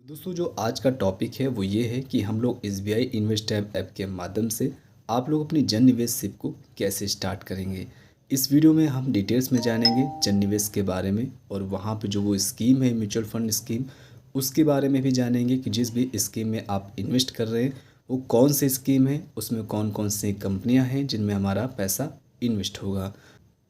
दोस्तों जो आज का टॉपिक है वो ये है कि हम लोग एसबीआई इन्वेस्ट टैब ऐप के माध्यम से आप लोग अपनी जन निवेश सिप को कैसे स्टार्ट करेंगे। इस वीडियो में हम डिटेल्स में जानेंगे जन निवेश के बारे में और वहाँ पे जो वो स्कीम है म्यूचुअल फंड स्कीम उसके बारे में भी जानेंगे कि जिस भी स्कीम में आप इन्वेस्ट कर रहे हैं वो कौन सी स्कीम है, उसमें कौन कौन सी कंपनियाँ हैं जिनमें हमारा पैसा इन्वेस्ट होगा।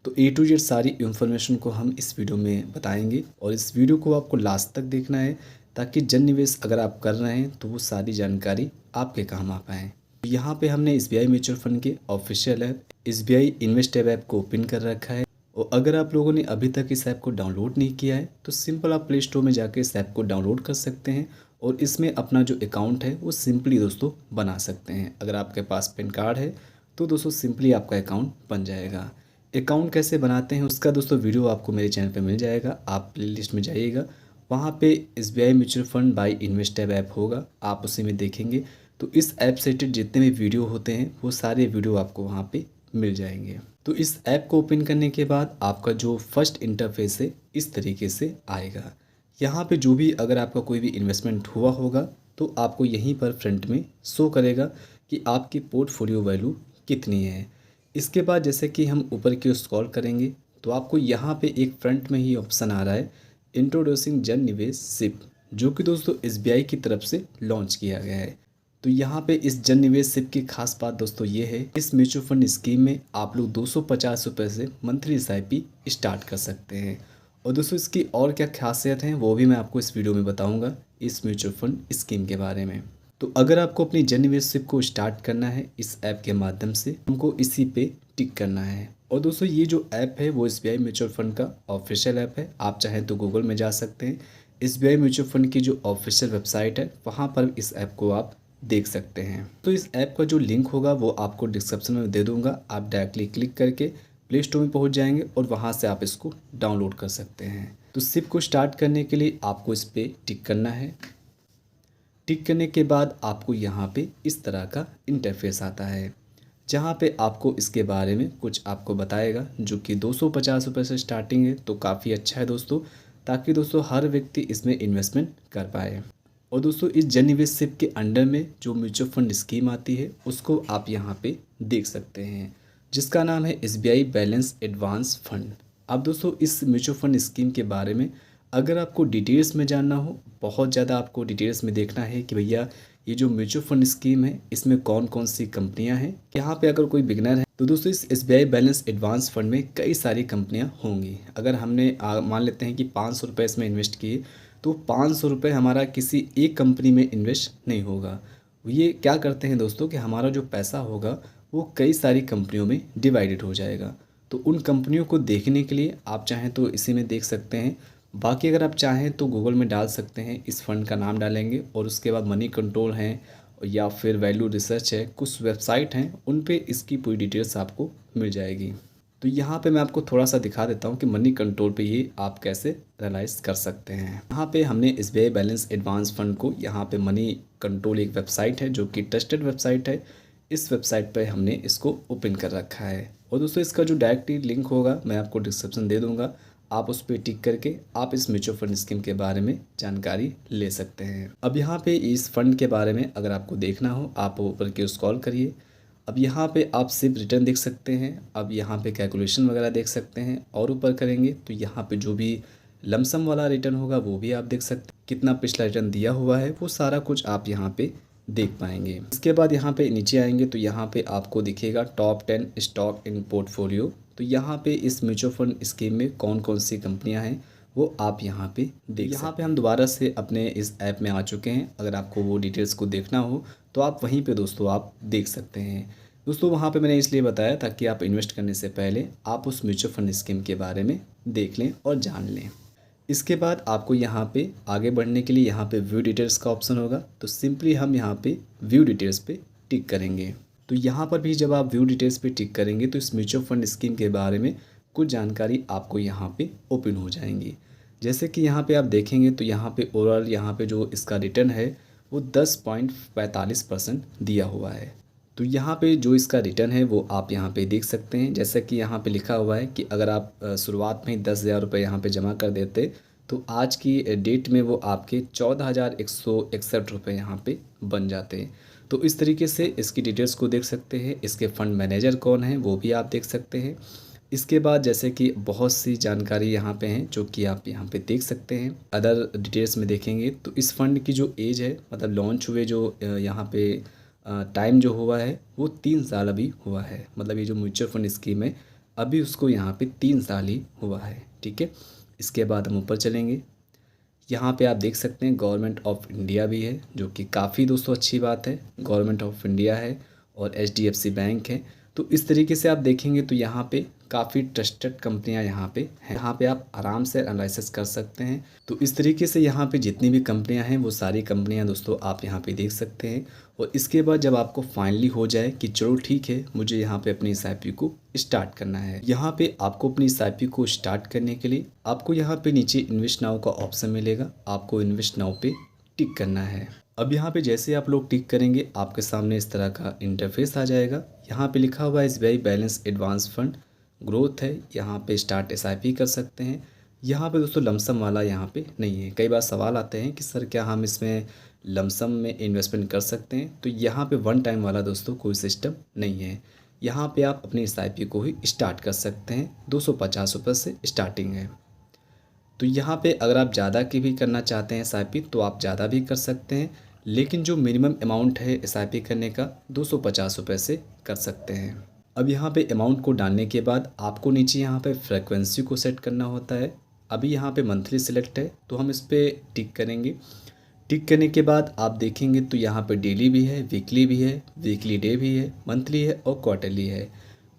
तो ए टू जेड सारी इन्फॉर्मेशन को हम इस वीडियो में बताएंगे और इस वीडियो को आपको लास्ट तक देखना है ताकि जन निवेश अगर आप कर रहे हैं तो वो सारी जानकारी आपके काम आ पाए। यहाँ पे हमने एसबीआई म्यूचुअल फंड के official app SBI invest tab app को ओपन कर रखा है और अगर आप लोगों ने अभी तक इस ऐप को डाउनलोड नहीं किया है तो सिंपल आप प्ले स्टोर में जाके इस ऐप को डाउनलोड कर सकते हैं और इसमें अपना जो अकाउंट है वो सिंपली दोस्तों बना सकते हैं। अगर आपके पास पैन कार्ड है तो दोस्तों सिंपली आपका अकाउंट बन जाएगा। अकाउंट कैसे बनाते हैं उसका दोस्तों वीडियो आपको मेरे चैनल पे मिल जाएगा। आप प्लेलिस्ट में जाइएगा, वहाँ पे SBI mutual fund by invest tab app होगा, आप उसी में देखेंगे तो इस ऐप से रिलेटेड जितने भी वीडियो होते हैं वो सारे वीडियो आपको वहाँ पे मिल जाएंगे। तो इस ऐप को ओपन करने के बाद आपका जो फर्स्ट इंटरफेस है इस तरीके से आएगा। यहाँ पे जो भी अगर आपका कोई भी इन्वेस्टमेंट हुआ होगा तो आपको यहीं पर फ्रंट में शो करेगा कि आपकी पोर्टफोलियो वैल्यू कितनी है। इसके बाद जैसे कि हम ऊपर की ओर स्क्रॉल करेंगे तो आपको यहाँ पे एक फ्रंट में ही ऑप्शन आ रहा है इंट्रोड्यूसिंग जन निवेश सिप, जो कि दोस्तों एसबीआई की तरफ से लॉन्च किया गया है। तो यहाँ पे इस जन निवेश सिप की खास बात दोस्तों ये है, इस म्यूचुअल फंड स्कीम में आप लोग 250 रुपये से मंथली एसआईपी स्टार्ट कर सकते हैं। और दोस्तों इसकी और क्या खासियत है वो भी मैं आपको इस वीडियो में बताऊँगा इस म्यूचुअल फंड स्कीम के बारे में। तो अगर आपको अपनी जन निवेश सिप को स्टार्ट करना है इस ऐप के माध्यम से हमको इसी पे टिक करना है। और दोस्तों ये जो ऐप है वो एसबीआई म्यूचुअल फंड का ऑफिशियल ऐप है। आप चाहें तो गूगल में जा सकते हैं, एसबीआई म्यूचुअल फंड की जो ऑफिशियल वेबसाइट है वहाँ पर इस ऐप को आप देख सकते हैं। तो इस ऐप का जो लिंक होगा वो आपको डिस्क्रिप्शन में दे दूंगा, आप डायरेक्टली क्लिक करके प्ले स्टोर में पहुँच जाएंगे और वहाँ से आप इसको डाउनलोड कर सकते हैं। तो सिप को स्टार्ट करने के लिए आपको इस पर टिक करना है। टिक करने के बाद आपको यहाँ पे इस तरह का इंटरफेस आता है जहाँ पे आपको इसके बारे में कुछ आपको बताएगा, जो कि 250 रुपये से स्टार्टिंग है। तो काफ़ी अच्छा है दोस्तों, ताकि दोस्तों हर व्यक्ति इसमें इन्वेस्टमेंट कर पाए। और दोस्तों इस जन निवेश सिप के अंडर में जो म्यूचुअल फंड स्कीम आती है उसको आप यहाँ पे देख सकते हैं, जिसका नाम है एसबीआई बैलेंस एडवांस फंड। अब दोस्तों इस म्यूचुअल फंड स्कीम के बारे में अगर आपको डिटेल्स में जानना हो, बहुत ज़्यादा आपको डिटेल्स में देखना है कि भैया ये जो म्यूचुअल फंड स्कीम है इसमें कौन कौन सी कंपनियां हैं, यहाँ पे अगर कोई बिगनर है तो दोस्तों इस एसबीआई बैलेंस एडवांस फंड में कई सारी कंपनियां होंगी। अगर हमने मान लेते हैं कि 500 रुपये इसमें इन्वेस्ट किए तो 500 रुपये हमारा किसी एक कंपनी में इन्वेस्ट नहीं होगा। ये क्या करते हैं दोस्तों कि हमारा जो पैसा होगा वो कई सारी कंपनियों में डिवाइडेड हो जाएगा। तो उन कंपनियों को देखने के लिए आप चाहें तो इसी में देख सकते हैं। बाकी अगर आप चाहें तो गूगल में डाल सकते हैं, इस फंड का नाम डालेंगे और उसके बाद मनी कंट्रोल हैं या फिर वैल्यू रिसर्च है, कुछ वेबसाइट हैं उन पे इसकी पूरी डिटेल्स आपको मिल जाएगी। तो यहाँ पे मैं आपको थोड़ा सा दिखा देता हूँ कि मनी कंट्रोल पे ये आप कैसे रियलाइज़ कर सकते हैं। यहाँ पे हमने एसबीआई बैलेंस एडवांस फंड को, यहाँ पे मनी कंट्रोल एक वेबसाइट है जो कि ट्रस्टेड वेबसाइट है, इस वेबसाइट पर हमने इसको ओपन कर रखा है। और दोस्तों इसका जो डायरेक्टली लिंक होगा मैं आपको डिस्क्रिप्शन दे दूँगा, आप उस पर टिक करके आप इस म्यूचुअल फंड स्कीम के बारे में जानकारी ले सकते हैं। अब यहाँ पे इस फंड के बारे में अगर आपको देखना हो आप ऊपर की स्क्रॉल करिए। अब यहाँ पे आप सिर्फ रिटर्न देख सकते हैं, अब यहाँ पे कैलकुलेशन वगैरह देख सकते हैं और ऊपर करेंगे तो यहाँ पे जो भी लमसम वाला रिटर्न होगा वो भी आप देख सकते हैं, कितना पिछला रिटर्न दिया हुआ है वो सारा कुछ आप यहाँ पे देख पाएंगे। इसके बाद यहाँ पे नीचे आएंगे तो यहाँ पे आपको दिखेगा टॉप 10 स्टॉक इन पोर्टफोलियो। तो यहाँ पे इस म्यूचुअल फंड स्कीम में कौन कौन सी कंपनियाँ हैं वो आप यहाँ पे देख। यहाँ पे हम दोबारा से अपने इस ऐप में आ चुके हैं, अगर आपको वो डिटेल्स को देखना हो तो आप वहीं पे दोस्तों आप देख सकते हैं। दोस्तों वहाँ पे मैंने इसलिए बताया ताकि आप इन्वेस्ट करने से पहले आप उस म्यूचुअल फंड स्कीम के बारे में देख लें और जान लें। इसके बाद आपको यहाँ पे आगे बढ़ने के लिए यहाँ पे व्यू डिटेल्स का ऑप्शन होगा, तो सिंपली हम यहाँ पे व्यू डिटेल्स पे टिक करेंगे। तो यहाँ पर भी जब आप व्यू डिटेल्स पे टिक करेंगे तो इस म्यूचुअल फंड स्कीम के बारे में कुछ जानकारी आपको यहाँ पे ओपन हो जाएंगी। जैसे कि यहाँ पे आप देखेंगे तो यहाँ पे ओवरऑल यहाँ पे जो इसका रिटर्न है वो 10.45% दिया हुआ है। तो यहाँ पे जो इसका रिटर्न है वो आप यहाँ पे देख सकते हैं। जैसा कि यहाँ पे लिखा हुआ है कि अगर आप शुरुआत में ही 10,000 रुपये यहाँ पे जमा कर देते तो आज की डेट में वो आपके 14,161 रुपये यहाँ पे बन जाते हैं। तो इस तरीके से इसकी डिटेल्स को देख सकते हैं। इसके फ़ंड मैनेजर कौन है वो भी आप देख सकते हैं। इसके बाद जैसे कि बहुत सी जानकारी यहाँ पे हैं जो कि आप यहाँ पे देख सकते हैं। अदर डिटेल्स में देखेंगे तो इस फ़ंड की जो एज है, मतलब लॉन्च हुए जो यहाँ पे टाइम जो हुआ है वो 3 साल अभी हुआ है। मतलब ये जो म्यूचुअल फंड स्कीम है अभी उसको यहाँ पे 3 साल ही हुआ है। ठीक है, इसके बाद हम ऊपर चलेंगे। यहाँ पे आप देख सकते हैं गवर्नमेंट ऑफ इंडिया भी है, जो कि काफ़ी दोस्तों अच्छी बात है। गवर्नमेंट ऑफ इंडिया है और एचडीएफसी बैंक है। तो इस तरीके से आप देखेंगे तो यहाँ पे काफ़ी ट्रस्टेड कंपनियाँ यहाँ पे हैं। यहाँ पे आप आराम से एनालिसिस कर सकते हैं। तो इस तरीके से यहाँ पे जितनी भी कंपनियाँ हैं वो सारी कंपनियाँ दोस्तों आप यहाँ पे देख सकते हैं। और इसके बाद जब आपको फाइनली हो जाए कि चलो ठीक है मुझे यहाँ पे अपनी एसआईपी को स्टार्ट करना है, यहाँ पे आपको अपनी एसआईपी को स्टार्ट करने के लिए आपको यहाँ पे नीचे इन्वेस्ट नाउ का ऑप्शन मिलेगा। आपको इन्वेस्ट नाउ पे टिक करना है। अब यहाँ पे जैसे आप लोग टिक करेंगे आपके सामने इस तरह का इंटरफेस आ जाएगा। यहाँ पे लिखा हुआ है SBI balance advance fund growth है। यहाँ पे स्टार्ट एसआईपी कर सकते हैं। यहाँ पे दोस्तों लमसम वाला यहाँ पे नहीं है। कई बार सवाल आते हैं कि सर क्या हम इसमें लमसम में इन्वेस्टमेंट कर सकते हैं, तो यहाँ पे वन टाइम वाला दोस्तों कोई सिस्टम नहीं है। यहाँ पे आप अपनी एसआईपी को ही स्टार्ट कर सकते हैं। 250 रुपये से स्टार्टिंग है। तो यहाँ पे अगर आप ज़्यादा की भी करना चाहते हैं एसआईपी तो आप ज़्यादा भी कर सकते हैं, लेकिन जो मिनिमम अमाउंट है एसआईपी करने का 250 रुपये से कर सकते हैं। अब यहाँ पे अमाउंट को डालने के बाद आपको नीचे यहाँ पे फ्रीक्वेंसी को सेट करना होता है। अभी यहाँ पे मंथली सिलेक्ट है तो हम इस पर टिक करेंगे। टिक करने के बाद आप देखेंगे तो यहाँ पे डेली भी है, वीकली भी है, वीकली डे भी है, मंथली है और क्वार्टरली है।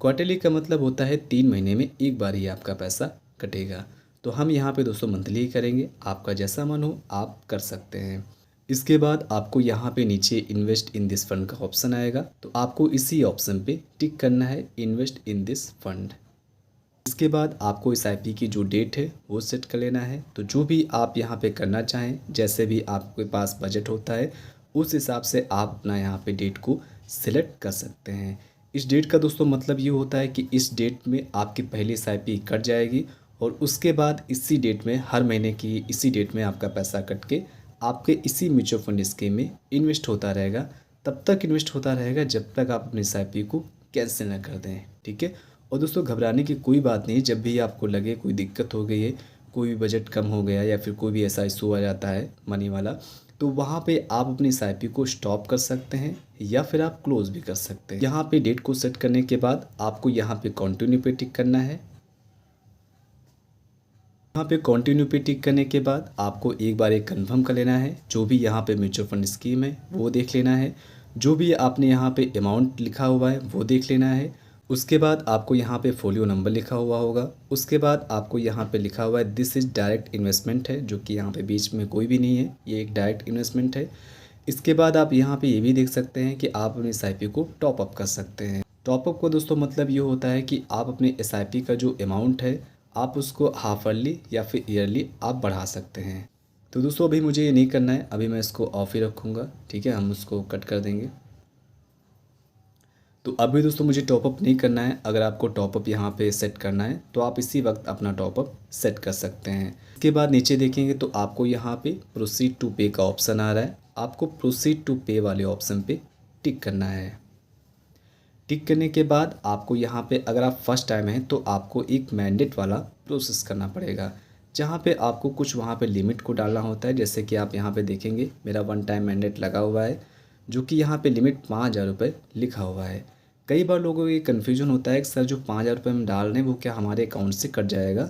क्वार्टरली का मतलब होता है 3 महीने में एक बार ही आपका पैसा कटेगा। तो हम यहाँ पे दोस्तों मंथली ही करेंगे। आपका जैसा मन हो आप कर सकते हैं। इसके बाद आपको यहाँ पे नीचे इन्वेस्ट इन दिस फंड का ऑप्शन आएगा। तो आपको इसी ऑप्शन पे टिक करना है, इन्वेस्ट इन दिस फंड। इसके बाद आपको इस आईपी की जो डेट है वो सेट कर लेना है। तो जो भी आप यहाँ पे करना चाहें, जैसे भी आपके पास बजट होता है उस हिसाब से आप अपना यहाँ पे डेट को सिलेक्ट कर सकते हैं। इस डेट का दोस्तों मतलब ये होता है कि इस डेट में आपकी पहली एसआईपी कट जाएगी और उसके बाद इसी डेट में हर महीने की इसी डेट में आपका पैसा कट के आपके इसी म्यूचुअल फंड स्कीम में इन्वेस्ट होता रहेगा। तब तक इन्वेस्ट होता रहेगा जब तक आप अपनी एसआईपी को कैंसिल ना कर दें। ठीक है, और दोस्तों घबराने की कोई बात नहीं। जब भी आपको लगे कोई दिक्कत हो गई है, कोई भी बजट कम हो गया या फिर कोई भी ऐसा इशू आ जाता है मनी वाला, तो वहाँ पे आप अपनी एसआईपी को स्टॉप कर सकते हैं या फिर आप क्लोज़ भी कर सकते हैं। यहाँ पे डेट को सेट करने के बाद आपको यहाँ पे कंटिन्यू पे टिक करना है। यहाँ पे कंटिन्यू पे टिक करने के बाद आपको एक बार एक कंफर्म कर लेना है। जो भी यहाँ पे म्यूचुअल फंड स्कीम है वो देख लेना है। जो भी आपने यहाँ पे अमाउंट लिखा हुआ है वो देख लेना है। उसके बाद आपको यहाँ पे फोलियो नंबर लिखा हुआ होगा। उसके बाद आपको यहाँ पे लिखा हुआ है दिस इज़ डायरेक्ट इन्वेस्टमेंट है, जो कि यहाँ पे बीच में कोई भी नहीं है, ये एक डायरेक्ट इन्वेस्टमेंट है। इसके बाद आप यहाँ पे ये भी देख सकते हैं कि आप अपनी एसआईपी को टॉपअप कर सकते हैं। टॉपअप को दोस्तों मतलब ये होता है कि आप अपने एसआईपी का जो अमाउंट है आप उसको हाफ ईयरली या फिर ईयरली आप बढ़ा सकते हैं। तो दोस्तों अभी मुझे ये नहीं करना है, अभी मैं इसको ऑफ ही रखूँगा। ठीक है, हम उसको कट कर देंगे। तो अभी दोस्तों मुझे टॉपअप नहीं करना है। अगर आपको टॉपअप यहाँ पे सेट करना है तो आप इसी वक्त अपना टॉपअप सेट कर सकते हैं। इसके बाद नीचे देखेंगे तो आपको यहाँ पे प्रोसीड टू पे का ऑप्शन आ रहा है। आपको प्रोसीड टू पे वाले ऑप्शन पे टिक करना है। टिक करने के बाद आपको यहाँ पे अगर आप फर्स्ट टाइम हैं तो आपको एक मैंडेट वाला प्रोसेस करना पड़ेगा, जहाँ पे आपको कुछ वहाँ पे लिमिट को डालना होता है। जैसे कि आप यहाँ पे देखेंगे मेरा वन टाइम मैंडेट लगा हुआ है, जो कि यहाँ पे लिमिट 5,000 रुपये लिखा हुआ है। कई बार लोगों को ये कन्फ्यूजन होता है कि सर जो 5,000 रुपये हम डाल रहे हैं वो क्या हमारे अकाउंट से कट जाएगा।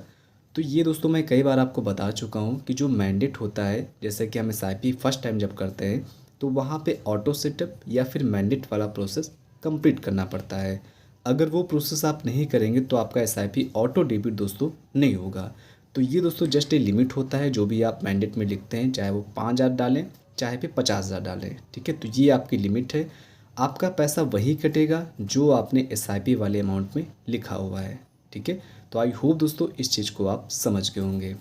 तो ये दोस्तों मैं कई बार आपको बता चुका हूँ कि जो मैंडेट होता है, जैसे कि हम एसआईपी फर्स्ट टाइम जब करते हैं तो वहाँ पे ऑटो सेटअप या फिर मैंडेट वाला प्रोसेस कंप्लीट करना पड़ता है। अगर वो प्रोसेस आप नहीं करेंगे तो आपका एसआईपी ऑटो डेबिट दोस्तों नहीं होगा। तो ये दोस्तों जस्ट ए लिमिट होता है, जो भी आप मैंडेट में लिखते हैं, चाहे वो 5,000 डालें चाहे फिर 50,000 डालें। ठीक है, तो ये आपकी लिमिट है। आपका पैसा वही कटेगा जो आपने एसआईपी वाले अमाउंट में लिखा हुआ है। ठीक है, तो आई होप दोस्तों इस चीज़ को आप समझ गए होंगे।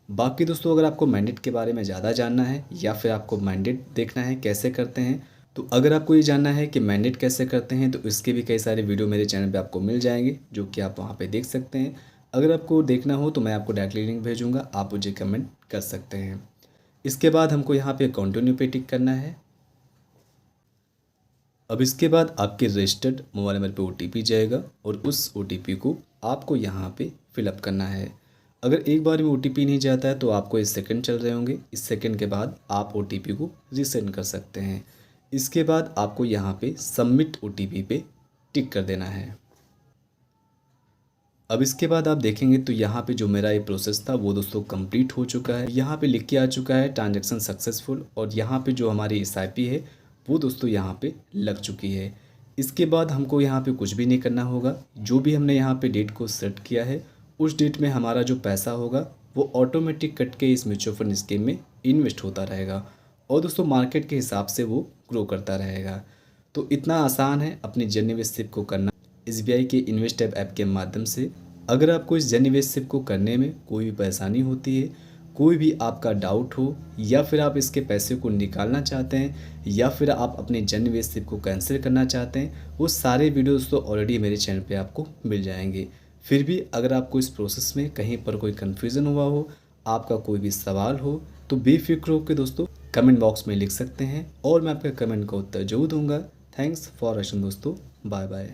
बाकी दोस्तों अगर आपको मैंडेट के बारे में ज़्यादा जानना है या फिर आपको मैंडेट देखना है कैसे करते हैं, तो अगर आपको ये जानना है कि मैंडेट कैसे करते हैं तो इसके भी कई सारे वीडियो मेरे चैनल पे आपको मिल जाएंगे, जो कि आप वहाँ पे देख सकते हैं। अगर आपको देखना हो तो मैं आपको डायरेक्टली लिंक भेजूँगा, आप मुझे कमेंट कर सकते हैं। इसके बाद हमको यहाँ पे कंटिन्यू पे टिक करना है। अब इसके बाद आपके रजिस्टर्ड मोबाइल नंबर पे ओटीपी जाएगा और उस ओटीपी को आपको यहाँ पे फिलअप करना है। अगर एक बार में ओटीपी नहीं जाता है तो आपको इस सेकंड चल रहे होंगे, इस सेकंड के बाद आप ओटीपी को रीसेंड कर सकते हैं। इसके बाद आपको यहाँ पे सबमिट ओटीपी पे टिक कर देना है। अब इसके बाद आप देखेंगे तो यहाँ पे जो मेरा ये प्रोसेस था वो दोस्तों कंप्लीट हो चुका है। यहाँ पे लिख के आ चुका है ट्रांजैक्शन सक्सेसफुल, और यहाँ पे जो हमारी एसआईपी है वो दोस्तों यहाँ पे लग चुकी है। इसके बाद हमको यहाँ पे कुछ भी नहीं करना होगा। जो भी हमने यहाँ पे डेट को सेट किया है उस डेट में हमारा जो पैसा होगा वो ऑटोमेटिक कट के इस म्यूचुअल फंड स्कीम में इन्वेस्ट होता रहेगा, और दोस्तों मार्केट के हिसाब से वो ग्रो करता रहेगा। तो इतना आसान है अपनी जन निवेश सिप को करना एसबीआई के इन्वेस्ट ऐप के माध्यम से। अगर आपको इस जन निवेश सिप को करने में कोई भी परेशानी होती है, कोई भी आपका डाउट हो, या फिर आप इसके पैसे को निकालना चाहते हैं, या फिर आप अपने जन निवेश सिप को कैंसिल करना चाहते हैं, वो सारे वीडियोस तो ऑलरेडी मेरे चैनल पे आपको मिल जाएंगे। फिर भी अगर आपको इस प्रोसेस में कहीं पर कोई कन्फ्यूज़न हुआ हो, आपका कोई भी सवाल हो, तो बेफिक्र होकर दोस्तों कमेंट बॉक्स में लिख सकते हैं और मैं आपके कमेंट का उत्तर जरूर दूंगा। थैंक्स फॉर वॉचिंग दोस्तों, बाय बाय।